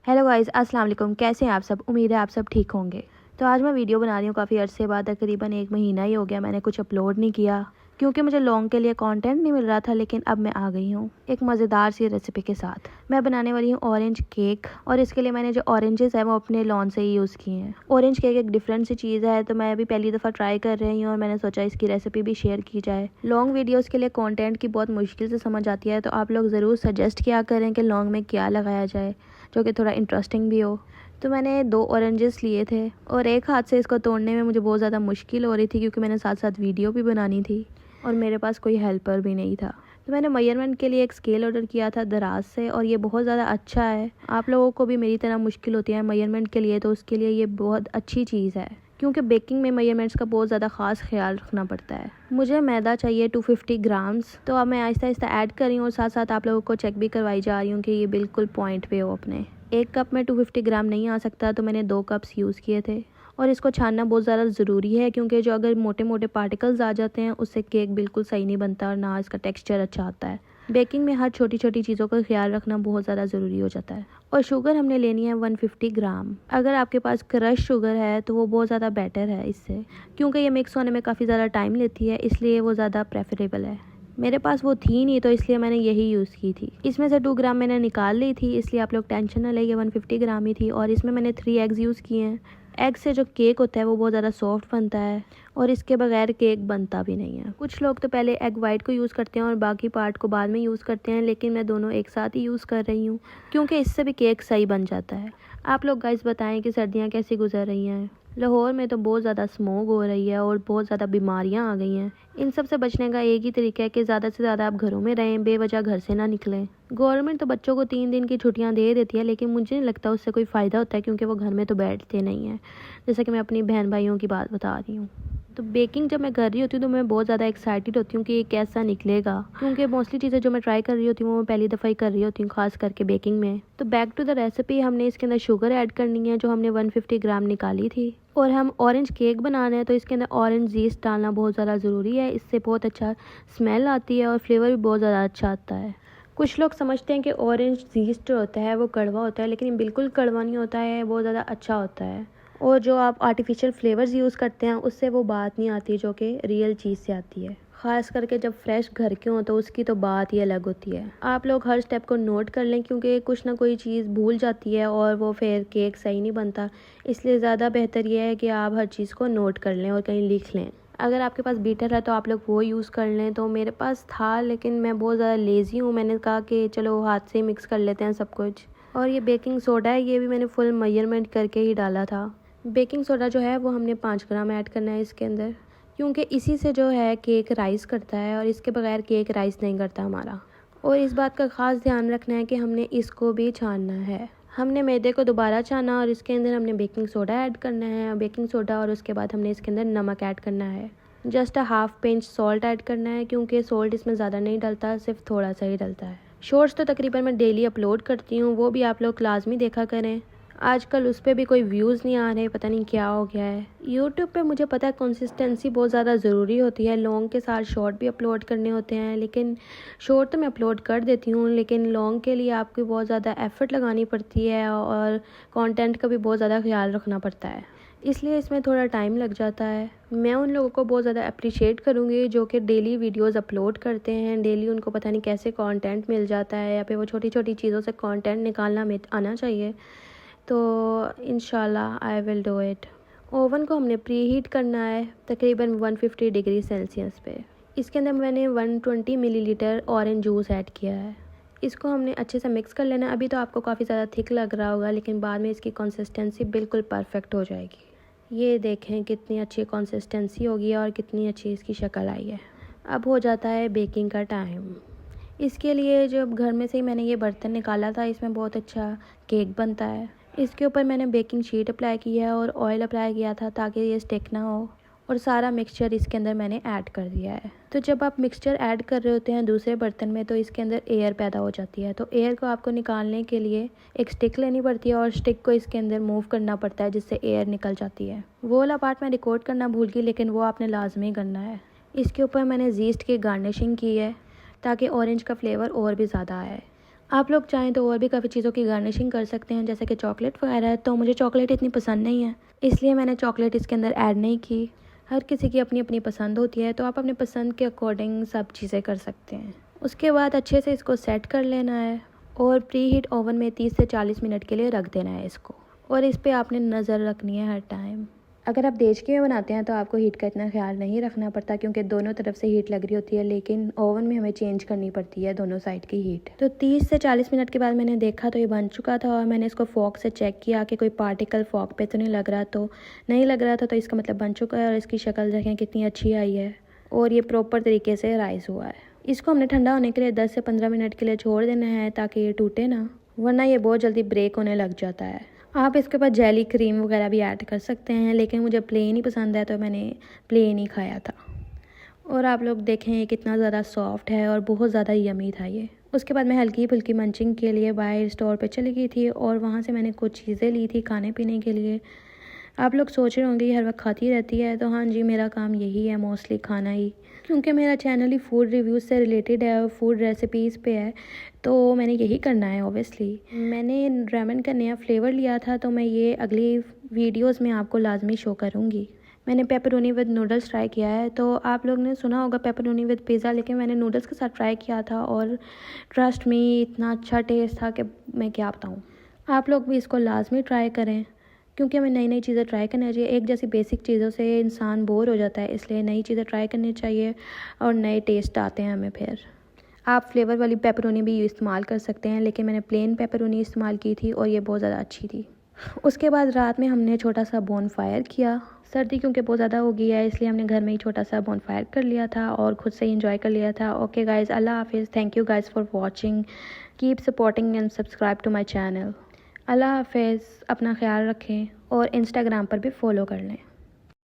Hello guys, अस्सलाम वालेकुम। कैसे हैं आप सब? उम्मीद है आप सब ठीक होंगे। तो आज मैं वीडियो बना रही हूँ काफ़ी अरसे बाद, तकरीबन 1 महीना ही हो गया मैंने कुछ अपलोड नहीं किया क्योंकि मुझे लॉन्ग के लिए कंटेंट नहीं मिल रहा था। लेकिन अब मैं आ गई हूँ एक मज़ेदार सी रेसिपी के साथ। मैं बनाने वाली हूँ ऑरेंज केक, और इसके लिए मैंने जो ऑरेंजेस है वो अपने लॉन से ही यूज़ किए हैं। ऑरेंज केक एक डिफरेंट सी चीज़ है, तो मैं अभी पहली दफ़ा ट्राई कर रही हूँ और मैंने सोचा इसकी रेसिपी भी शेयर की जाए। लॉन्ग वीडियोज़ के लिए कॉन्टेंट की बहुत मुश्किल से समझ आती है, तो आप लोग ज़रूर सजेस्ट किया करें कि लॉन्ग में क्या लगाया जाए जो कि थोड़ा इंटरेस्टिंग भी हो। तो मैंने 2 ऑरेंजेस लिए थे और एक हाथ से इसको तोड़ने में मुझे बहुत ज़्यादा मुश्किल हो रही थी क्योंकि मैंने साथ साथ वीडियो भी बनानी थी और मेरे पास कोई हेल्पर भी नहीं था। तो मैंने मेजरमेंट के लिए एक स्केल ऑर्डर किया था दराज से, और ये बहुत ज़्यादा अच्छा है। आप लोगों को भी मेरी तरह मुश्किल होती है मेजरमेंट के लिए, तो उसके लिए ये बहुत अच्छी चीज़ है क्योंकि बेकिंग में मेजरमेंट्स का बहुत ज़्यादा ख़ास ख्याल रखना पड़ता है। मुझे मैदा चाहिए 250 ग्राम्स, तो अब मैं आहिस्ता आहिस्ता ऐड कर रही हूँ और साथ साथ आप लोगों को चेक भी करवाई जा रही हूँ कि ये बिल्कुल पॉइंट पे हो अपने। 1 कप में 250 ग्राम नहीं आ सकता, तो मैंने 2 कप्स यूज़ किए थे। और इसको छानना बहुत ज़्यादा ज़रूरी है क्योंकि जो अगर मोटे मोटे पार्टिकल्स आ जाते हैं उससे केक बिल्कुल सही नहीं बनता और ना इसका टेक्सचर अच्छा आता है। बेकिंग में हर छोटी छोटी चीज़ों का ख्याल रखना बहुत ज़्यादा ज़रूरी हो जाता है। और शुगर हमने लेनी है 150 ग्राम। अगर आपके पास क्रश शुगर है तो वो बहुत ज़्यादा बेटर है इससे, क्योंकि ये मिक्स होने में काफ़ी ज़्यादा टाइम लेती है, इसलिए वो ज़्यादा प्रेफरेबल है। मेरे पास वो थी नहीं, तो इसलिए मैंने यही यूज़ की थी। इसमें से 2 ग्राम मैंने निकाल ली थी, इसलिए आप लोग टेंशन ना लेंगे, 150 ग्राम ही थी। और इसमें मैंने 3 एग्स यूज़ किए हैं। एग से जो केक होता है वो बहुत ज़्यादा सॉफ्ट बनता है और इसके बगैर केक बनता भी नहीं है। कुछ लोग तो पहले एग वाइट को यूज़ करते हैं और बाकी पार्ट को बाद में यूज़ करते हैं, लेकिन मैं दोनों एक साथ ही यूज़ कर रही हूँ क्योंकि इससे भी केक सही बन जाता है। आप लोग गाइस बताएं कि सर्दियाँ कैसी गुजर रही हैं। लाहौर में तो बहुत ज़्यादा स्मोक हो रही है और बहुत ज़्यादा बीमारियाँ आ गई हैं। इन सब से बचने का एक ही तरीका है कि ज़्यादा से ज़्यादा आप घरों में रहें, बेवजह घर से ना निकलें। गवर्नमेंट तो बच्चों को 3 दिन की छुट्टियां दे देती है, लेकिन मुझे नहीं लगता उससे कोई फ़ायदा होता है क्योंकि वो घर में तो बैठते नहीं हैं। जैसा कि मैं अपनी बहन भाइयों की बात बता रही हूँ। तो बेकिंग जब मैं कर रही होती हूँ तो मैं बहुत ज़्यादा एक्साइटेड होती हूँ कि ये कैसा निकलेगा, क्योंकि मोस्टली चीज़ें जो मैं ट्राई कर रही होती हूँ वो मैं पहली दफ़ा ही कर रही होती हूँ, खास करके बेकिंग में। तो बैक टू द रेसिपी, हमने इसके अंदर शुगर ऐड करनी है जो हमने 150 ग्राम निकाली थी। और हम ऑरेंज केक बनाना है तो इसके अंदर ऑरेंज जीस्ट डालना बहुत ज़्यादा ज़रूरी है। इससे बहुत अच्छा स्मेल आती है और फ्लेवर भी बहुत ज़्यादा अच्छा आता है। कुछ लोग समझते हैं कि ऑरेंज जीस्ट होता है वो कड़वा होता है, लेकिन बिल्कुल कड़वा नहीं होता है, बहुत ज़्यादा अच्छा होता है। और जो आप आर्टिफिशियल फ्लेवर्स यूज़ करते हैं उससे वो बात नहीं आती जो कि रियल चीज़ से आती है। ख़ास करके जब फ्रेश घर के हों तो उसकी तो बात ही अलग होती है। आप लोग हर स्टेप को नोट कर लें क्योंकि कुछ ना कोई चीज़ भूल जाती है और वो फिर केक सही नहीं बनता। इसलिए ज़्यादा बेहतर यह है कि आप हर चीज़ को नोट कर लें और कहीं लिख लें। अगर आपके पास बीटर है तो आप लोग वो यूज़ कर लें। तो मेरे पास था, लेकिन मैं बहुत ज़्यादा लेज़ी हूँ। मैंने कहा कि चलो हाथ से ही मिक्स कर लेते हैं सब कुछ। और ये बेकिंग सोडा है, ये भी मैंने फुल मेजरमेंट करके ही डाला था। बेकिंग सोडा जो है वो हमने 5 ग्राम ऐड करना है इसके अंदर, क्योंकि इसी से जो है केक राइस करता है और इसके बगैर केक राइस नहीं करता हमारा। और इस बात का ख़ास ध्यान रखना है कि हमने इसको भी छानना है। हमने मैदे को दोबारा छाना और इसके अंदर हमने बेकिंग सोडा ऐड करना है, बेकिंग सोडा, और उसके बाद हमने इसके अंदर नमक ऐड करना है। जस्ट 1/2 पिंच सॉल्ट ऐड करना है क्योंकि सॉल्ट इसमें ज़्यादा नहीं डलता, सिर्फ थोड़ा सा ही डलता है। शॉर्ट्स तो तकरीबन मैं डेली अपलोड करती हूँ, वो भी आप लोग लाजमी देखा करें। आजकल उस पर भी कोई व्यूज़ नहीं आ रहे, पता नहीं क्या हो गया है। यूट्यूब पे मुझे पता है कंसिस्टेंसी बहुत ज़्यादा ज़रूरी होती है, लॉन्ग के साथ शॉर्ट भी अपलोड करने होते हैं, लेकिन शॉर्ट तो मैं अपलोड कर देती हूँ, लेकिन लॉन्ग के लिए आपको बहुत ज़्यादा एफ़र्ट लगानी पड़ती है और कंटेंट का भी बहुत ज़्यादा ख्याल रखना पड़ता है, इसलिए इसमें थोड़ा टाइम लग जाता है। मैं उन लोगों को बहुत ज़्यादा अप्रिशिएट करूँगी जो कि डेली वीडियोस अपलोड करते हैं। डेली उनको पता नहीं कैसे कंटेंट मिल जाता है, या फिर वो छोटी छोटी चीज़ों से कंटेंट निकालना आना चाहिए। तो इंशाल्लाह I will do it. Oven को हमने प्री हीट करना है तकरीबन 150 डिग्री सेल्सियस पे। इसके अंदर मैंने 120 मिलीलीटर ऑरेंज जूस ऐड किया है। इसको हमने अच्छे से मिक्स कर लेना है। अभी तो आपको काफ़ी ज़्यादा थिक लग रहा होगा, लेकिन बाद में इसकी कंसिस्टेंसी बिल्कुल परफेक्ट हो जाएगी। ये देखें कितनी अच्छी कंसिस्टेंसी होगी और कितनी अच्छी इसकी शक्ल आई है। अब हो जाता है बेकिंग का टाइम। इसके लिए जब घर में से ही मैंने ये बर्तन निकाला था, इसमें बहुत अच्छा केक बनता है। इसके ऊपर मैंने बेकिंग शीट अप्लाई की है और ऑयल अप्लाई किया था ताकि ये स्टिक ना हो, और सारा मिक्सचर इसके अंदर मैंने ऐड कर दिया है। तो जब आप मिक्सचर ऐड कर रहे होते हैं दूसरे बर्तन में तो इसके अंदर एयर पैदा हो जाती है। तो एयर को आपको निकालने के लिए एक स्टिक लेनी पड़ती है और स्टिक को इसके अंदर मूव करना पड़ता है जिससे एयर निकल जाती है। वो वाला पार्ट मैं रिकॉर्ड करना भूल गई, लेकिन वो आपने लाजमी करना है। इसके ऊपर मैंने जीस्ट की गार्निशिंग की है ताकि ऑरेंज का फ्लेवर और भी ज़्यादा आए। आप लोग चाहें तो और भी काफ़ी चीज़ों की गार्निशिंग कर सकते हैं, जैसे कि चॉकलेट वगैरह। तो मुझे चॉकलेट इतनी पसंद नहीं है, इसलिए मैंने चॉकलेट इसके अंदर ऐड नहीं की। हर किसी की अपनी अपनी पसंद होती है, तो आप अपने पसंद के अकॉर्डिंग सब चीज़ें कर सकते हैं। उसके बाद अच्छे से इसको सेट कर लेना है और प्री हीट ओवन में 30 से 40 मिनट के लिए रख देना है इसको। और इस पे आपने नज़र रखनी है हर टाइम। अगर आप देचके में बनाते हैं तो आपको हीट का इतना ख्याल नहीं रखना पड़ता, क्योंकि दोनों तरफ से हीट लग रही होती है, लेकिन ओवन में हमें चेंज करनी पड़ती है दोनों साइड की हीट। तो 30 से 40 मिनट के बाद मैंने देखा तो ये बन चुका था, और मैंने इसको फॉक से चेक किया कि कोई पार्टिकल फॉक पे तो नहीं लग रहा। तो नहीं लग रहा था, तो इसका मतलब बन चुका है। और इसकी शक्ल देखें कितनी अच्छी आई है, और ये प्रॉपर तरीके से राइस हुआ है। इसको हमने ठंडा होने के लिए 10 से 15 मिनट के लिए छोड़ देना है, ताकि ये टूटे ना, वरना ये बहुत जल्दी ब्रेक होने लग जाता है। आप इसके ऊपर जेली क्रीम वगैरह भी ऐड कर सकते हैं, लेकिन मुझे प्लेन ही पसंद है, तो मैंने प्लेन ही खाया था। और आप लोग देखें ये कितना ज़्यादा सॉफ्ट है और बहुत ज़्यादा यमी था ये। उसके बाद मैं हल्की फुल्की मंचिंग के लिए बाहर स्टोर पे चली गई थी, और वहाँ से मैंने कुछ चीज़ें ली थी खाने पीने के लिए। आप लोग सोच रहे होंगे ये हर वक्त खाती रहती है, तो हाँ जी, मेरा काम यही है मोस्टली खाना ही, क्योंकि मेरा चैनल ही फूड रिव्यूज़ से रिलेटेड है और फूड रेसिपीज़ पे है, तो मैंने यही करना है ऑब्वियसली। मैंने रामेन का नया फ्लेवर लिया था, तो मैं ये अगली वीडियोस में आपको लाजमी शो करूँगी। मैंने पेपरोनी विद नूडल्स ट्राई किया है। तो आप लोग ने सुना होगा पेपरोनी विद पिज़्ज़ा, लेकिन मैंने नूडल्स के साथ ट्राई किया था, और ट्रस्ट मी इतना अच्छा टेस्ट था कि मैं क्या बताऊँ। आप लोग भी इसको लाजमी ट्राई करें, क्योंकि हमें नई नई चीज़ें ट्राई करनी चाहिए। एक जैसी बेसिक चीज़ों से इंसान बोर हो जाता है, इसलिए नई चीज़ें ट्राई करनी चाहिए और नए टेस्ट आते हैं हमें। फिर आप फ्लेवर वाली पेपरोनी भी इस्तेमाल कर सकते हैं, लेकिन मैंने प्लेन पेपरोनी इस्तेमाल की थी और ये बहुत ज़्यादा अच्छी थी। उसके बाद रात में हमने छोटा सा बोनफायर किया। सर्दी क्योंकि बहुत ज़्यादा हो गई है, इसलिए हमने घर में ही छोटा सा बोनफायर कर लिया था और ख़ुद से ही इंजॉय कर लिया था। ओके गाइज़, अल्लाह हाफिज़। Thank you guys for watching. Keep supporting and subscribe to my channel. Allah हाफिज़। अपना ख्याल रखें और इंस्टाग्राम पर भी फॉलो कर लें।